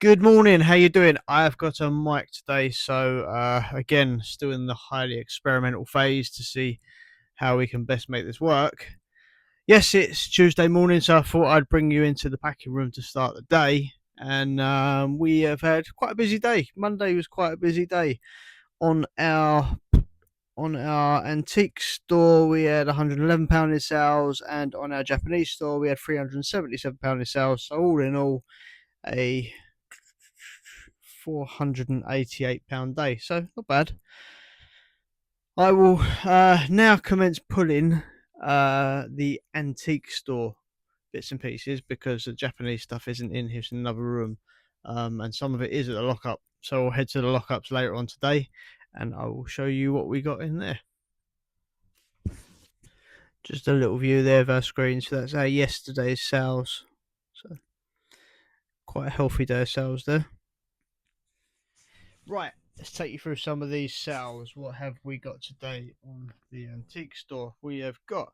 Good morning. How you doing? I've got a mic today, so again, still in the highly experimental phase to see how we can best make this work. Yes, it's Tuesday morning, so I thought I'd bring you into the packing room to start the day. And we have had quite a busy day. Monday was quite a busy day on our antique store. We had £111 in sales, and on our Japanese store we had £377 in sales. So all in all, a £488 day, so not bad. I will now commence pulling the antique store bits and pieces because the Japanese stuff isn't in here, it's in another room, and some of it is at the lockup. So I'll head to the lockups later on today, and I will show you what we got in there. Just a little view there of our screen. So that's our yesterday's sales. So quite a healthy day of sales there. Right, let's take you through some of these sales. What have we got today on the antique store? We have got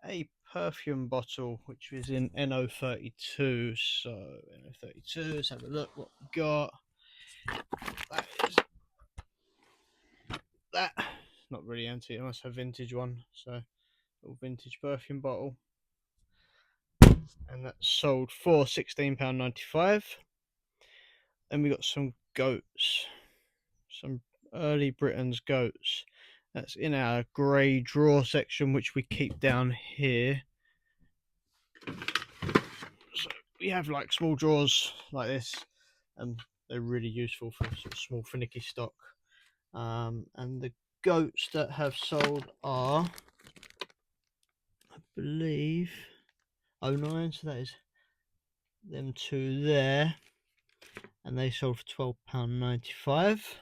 a perfume bottle which is in NO32. So NO32, let's have a look what we got. That is that. Not really antique, it must have vintage one. So little vintage perfume bottle. And that's sold for £16.95. Then we got some goats. Some early Britain's goats. That's in our grey drawer section, which we keep down here. So we have like small drawers like this, and they're really useful for sort of small finicky stock. And the goats that have sold are, I believe, 09, so that is them two there, and they sold for £12.95.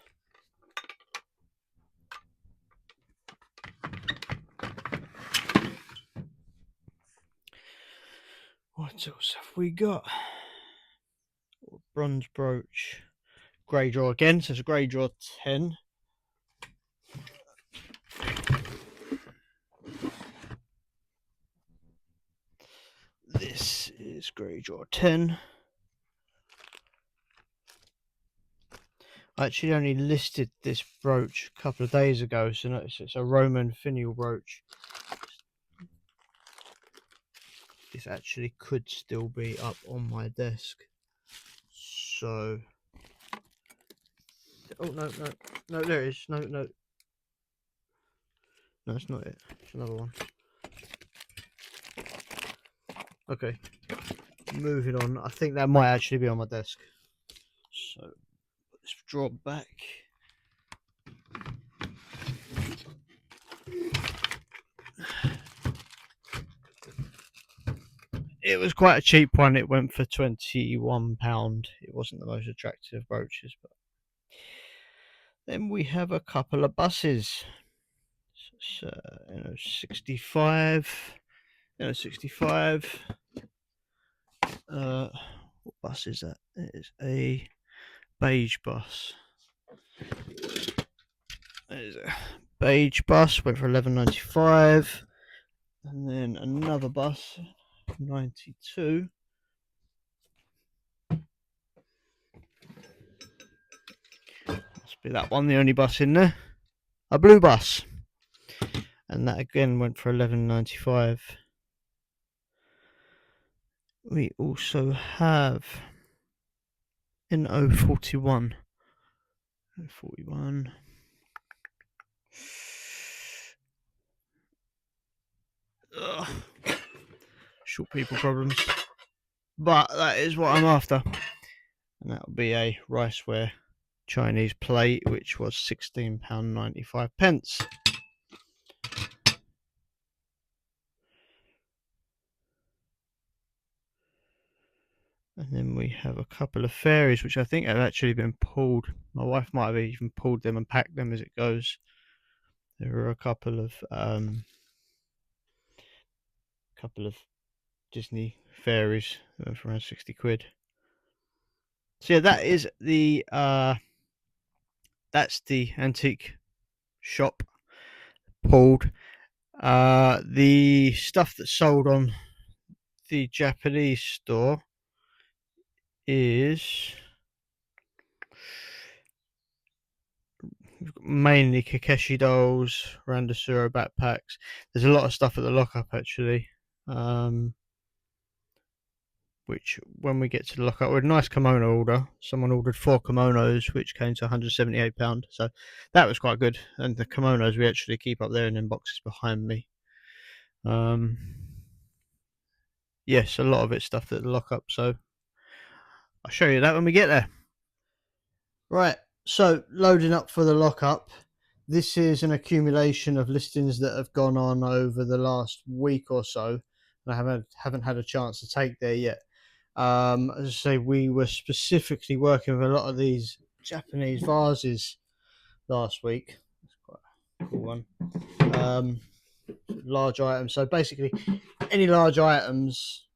What else have we got? Bronze brooch, grey drawer again, so it's a grey drawer 10. This is grey drawer 10. I actually only listed this brooch a couple of days ago, so notice it's a Roman finial brooch. This actually could still be up on my desk. So, oh no, there it is. No, it's not it. It's another one. Okay, moving on. I think that might actually be on my desk. So let's draw back. It was quite a cheap one. It went for £21. It wasn't the most attractive brooches, but then we have a couple of buses. So, 65. 65. What bus is that? It is a beige bus. It is a beige bus, went for £11.95. And then another bus, 92. Must be that one, the only bus in there. A blue bus. And that again went for £11.95. We also have an 041. 041. Ugh. Short people problems. But that is what I'm after. And that will be a riceware Chinese plate, which was £16.95. And then we have a couple of fairies, which I think have actually been pulled. My wife might have even pulled them and packed them as it goes. There are a couple of Disney fairies for around 60 quid. So yeah, that is the that's the antique shop pulled. The stuff that's sold on the Japanese store is mainly Kakeshi dolls, Randasuro backpacks. There's a lot of stuff at the lockup actually. Which when we get to the lockup, with a nice kimono order, someone ordered 4 kimonos, which came to £178. So that was quite good. And the kimonos we actually keep up there in them boxes behind me. Yes, a lot of it's stuff at the lockup. So I'll show you that when we get there. Right, so loading up for the lockup. This is an accumulation of listings that have gone on over the last week or so. And I haven't had a chance to take there yet. As I say, we were specifically working with a lot of these Japanese vases last week. That's quite a cool one. Large items. So basically, any large items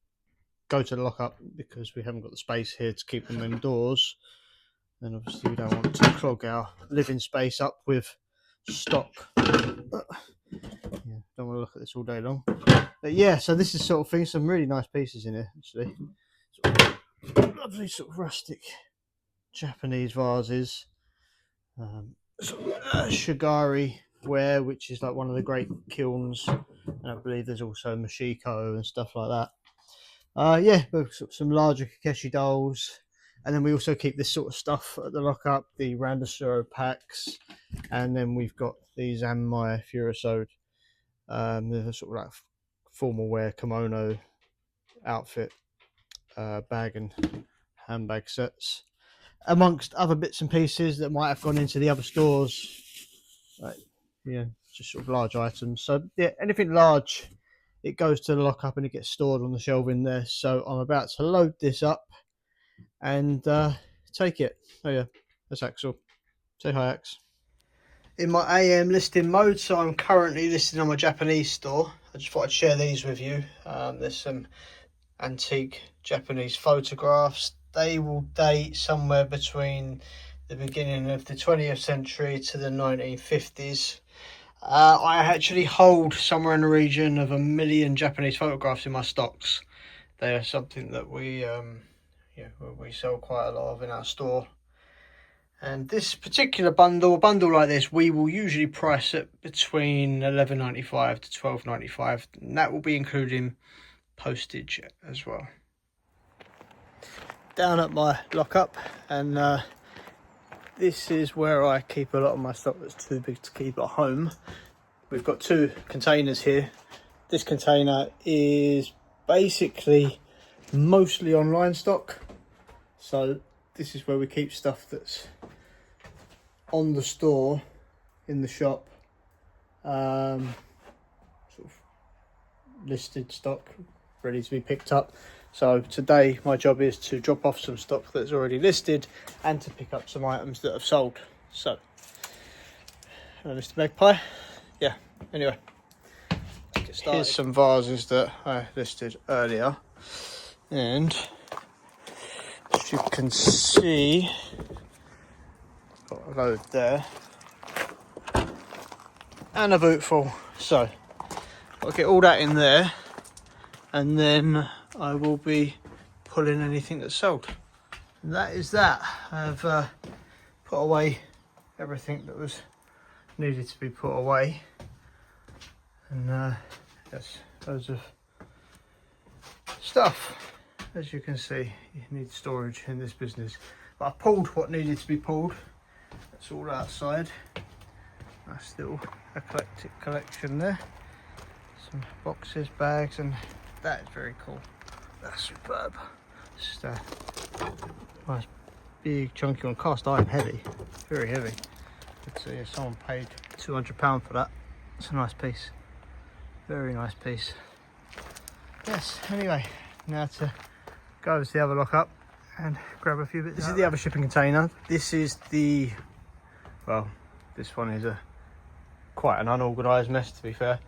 go to the lockup because we haven't got the space here to keep them indoors. And obviously, we don't want to clog our living space up with stock. Yeah, don't want to look at this all day long. But yeah, so this is sort of thing. Some really nice pieces in here, actually. Lovely sort of rustic Japanese vases. Shigari ware, which is like one of the great kilns, and I believe there's also Mashiko and stuff like that. Yeah, some larger Kakeshi dolls, and then we also keep this sort of stuff at the lockup, the Randasuro packs, and then we've got these Anmai Furosode. There's a sort of like formal wear kimono outfit, bag and handbag sets, amongst other bits and pieces that might have gone into the other stores. Like, yeah, just sort of large items. So yeah, anything large, it goes to the lockup and it gets stored on the shelf in there. So I'm about to load this up and take it. Oh yeah, that's Axel. Say hi, Ax. In my AM listing mode, so I'm currently listing on my Japanese store. I just thought I'd share these with you. There's some antique Japanese photographs. They will date somewhere between the beginning of the 20th century to the 1950s. I actually hold somewhere in the region of 1 million Japanese photographs in my stocks. They are something that we sell quite a lot of in our store. And this particular bundle like this, we will usually price it between £11.95 to £12.95, and that will be including postage as well. Down at my lockup, and this is where I keep a lot of my stock that's too big to keep at home. We've got 2 containers here. This container is basically mostly online stock, so this is where we keep stuff that's on the store, in the shop, sort of listed stock ready to be picked up. So today my job is to drop off some stock that's already listed and to pick up some items that have sold. So Mr. Magpie, yeah, anyway, let's get started. Here's some vases that I listed earlier, and as you can see, got a load there and a boot full. So I'll get all that in there, and then I will be pulling anything that's sold. And that is that. I've put away everything that was needed to be put away, and yes, loads of stuff. As you can see, you need storage in this business, but I pulled what needed to be pulled. That's all outside. Nice little eclectic collection there. Some boxes, bags, and that is very cool. That's superb. Just a nice big chunky one, cast iron, heavy, very heavy. Let's see, someone paid £200 for that. It's a nice piece, very nice piece. Yes, anyway, now to go over to the other lockup and grab a few bits. This is the other shipping container. This is the, well, this one is quite an unorganised mess, to be fair.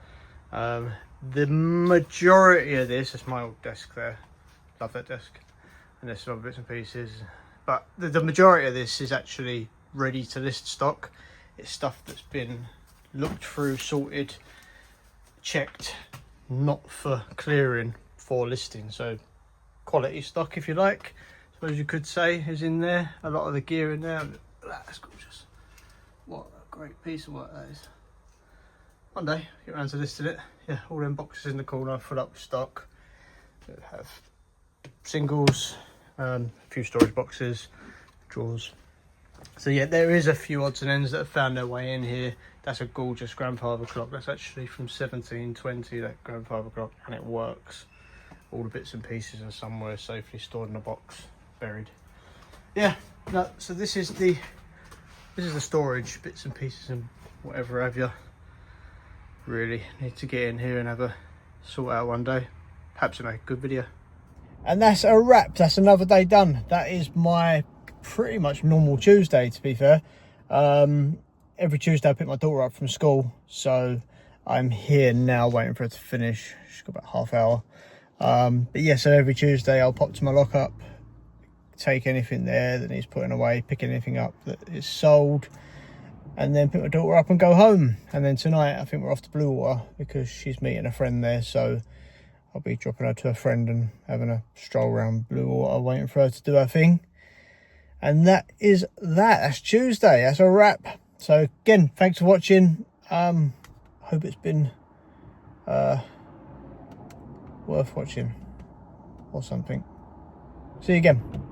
The majority of this is my old desk there. Love that desk. And there's some other bits and pieces. But the majority of this is actually ready to list stock. It's stuff that's been looked through, sorted, checked, not for clearing, for listing. So quality stock, if you like, I suppose you could say, is in there. A lot of the gear in there. That's gorgeous. What a great piece of work that is. One day, get around to listing it. Yeah, all them boxes in the corner full up with stock. We have singles, a few storage boxes, drawers. So yeah, there is a few odds and ends that have found their way in here. That's a gorgeous grandfather clock. That's actually from 1720, that grandfather clock, and it works. All the bits and pieces are somewhere safely stored in a box, buried. Yeah, no, so this is the storage, bits and pieces and whatever have you. Really need to get in here and have a sort out one day. Perhaps make a good video. And that's a wrap. That's another day done. That is my pretty much normal Tuesday, to be fair. Every Tuesday I pick my daughter up from school, so I'm here now waiting for her to finish. She's got about half hour. But yeah, so every Tuesday I'll pop to my lockup, take anything there that needs putting away, pick anything up that is sold, and then pick my daughter up and go home. And then tonight I think we're off to Bluewater because she's meeting a friend there, so I'll be dropping her to a friend and having a stroll around Bluewater, waiting for her to do her thing. And that's Tuesday. That's a wrap. So again, thanks for watching. Hope it's been worth watching or something. See you again.